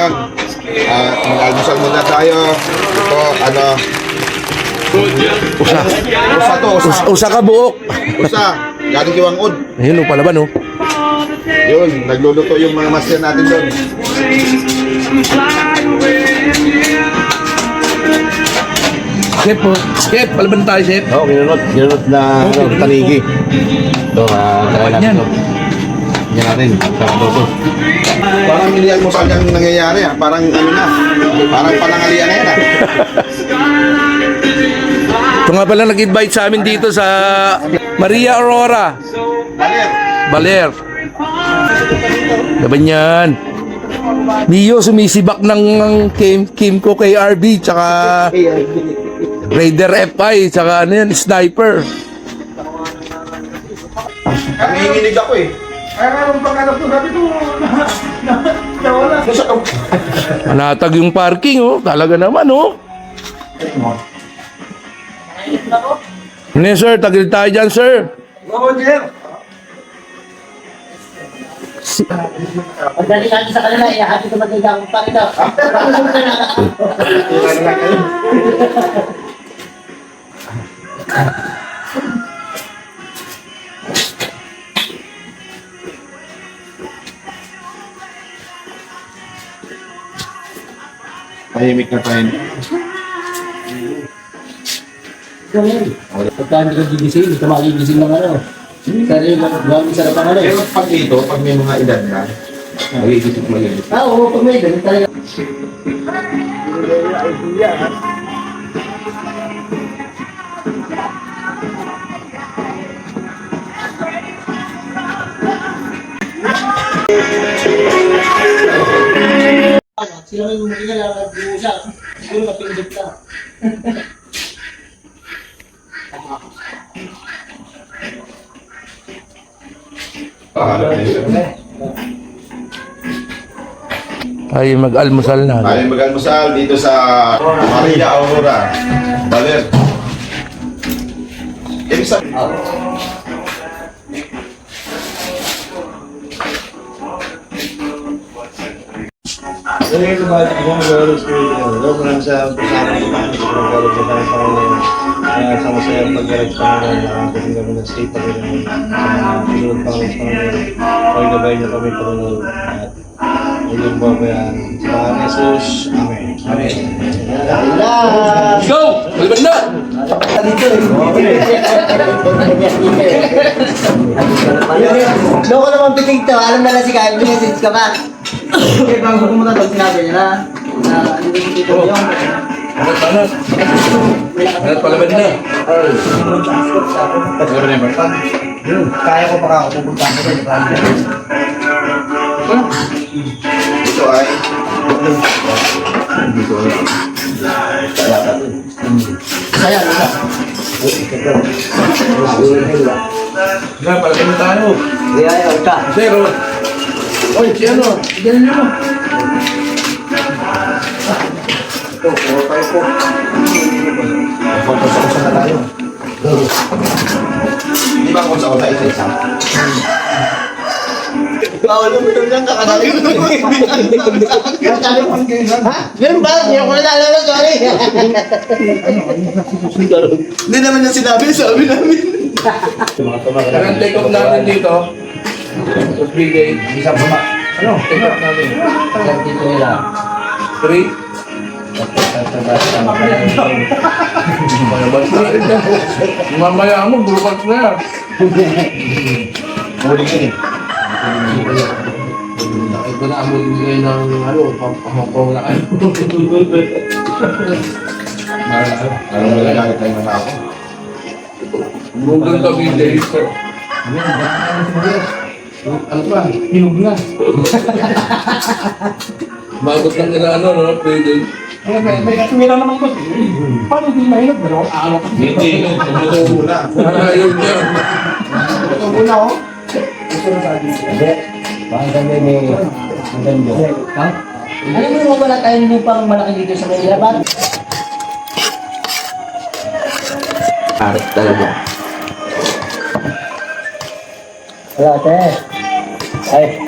ngayon. Mag-almusal muna tayo. Ito, ano? Usa. Usa to, usa. Usa ka buok. Usa. Galing Kiwangod. Ayun o, palaban o. Yun, nagluluto yung mga master natin doon. Chef po. Chef, palaban tayo, chef. Oo, ginunod na tanigi. Ito, kaya Yan. natin ito. Yan natin, sarap ito. Parang hindi almusal yung nangyayari ah. Parang ano na. Parang panangalian na yan ah. Ito nga pala nag-invite sa amin dito sa Maria Aurora. Baler. Laban yan. Mio sumisibak ng Kimco KRB tsaka Raider FI tsaka ano yan, Sniper. Nanginginig ako eh. Kaya pagkalap ko, sabi ko, nawala. Anatag yung parking oh. Talaga naman oh. Ano yun, sir? Tagil tayo dyan, sir. Oo, Jer. Pagdating natin sa kanila, ihahati ko magiging pa rin daw. Tahimik na tayo. Pagka hindi ka gigising, hindi ka magigising ng ano. Kasi gamit sa lapangan eh. Pero pag dito, pag may mga edad na, magigisip. Ah, oo, pag may ganun talaga. Sila may mumuli na lang nag-uusap. Siguro mapindot ka. Ay, mag-almusal na. Tayo mag-almusal dito sa Maria Aurora, Baler. Ibig sabihin, Ano yung mga mag-alog sa loob lang sa kasama ko paano sa mag-alog sa tayo sa kanila sa masayang pag-alog sa kanila nakakasin kami ng state na rin sa pinulog pa kami sa kanila ay gabay na kami panunod at ilang babayan sa mga Jesus. Amen. Amen. Go! Palaban na! Doon ko naman pitig to, alam na lang si Kyle, message ka ba? Okay, bago pumunta doon, sinabi niya na hindi ko dito yung Anat. Anat, palaban na. kaya ko pa ako pupunta ko doon. ito ay Saya, isa. Nga, palaban na tayo. Ayaw ka. Zero. Oy, si ano? Ganyan nyo. ito, puro tayo po. Magpapasok na tayo. Di ba kung sa una isa-isa? Bawal mo doon lang kakadali. Ha? Ganun ba? Hindi ako nalala, sorry. Hindi naman yung sinabi, sabi namin. Ang take off natin dito. Tapos bigay. Isang pama. Ano? Take off natin. Dito nila. 3. Mamaya mo, bukas na yan. Muling yun eh. Ito na ang bigay ng ano, pamapaw na kayo. Alam mo lang nakita yung mga ako. Google kami later. Ano ba? Hinog na. Bagot lang nila ano, no? Pwede. May katumira naman ko. Paano din mahirap? Pero araw ka. Hindi, tumuto muna. Ayaw niya. Ito muna ako. Ito na sa akin. Hindi. Bakit kami may maganda? Ha? Alam mo naman wala tayong lupang malaki dito sa Manila ba? Arat talaga. Wala te. Ay.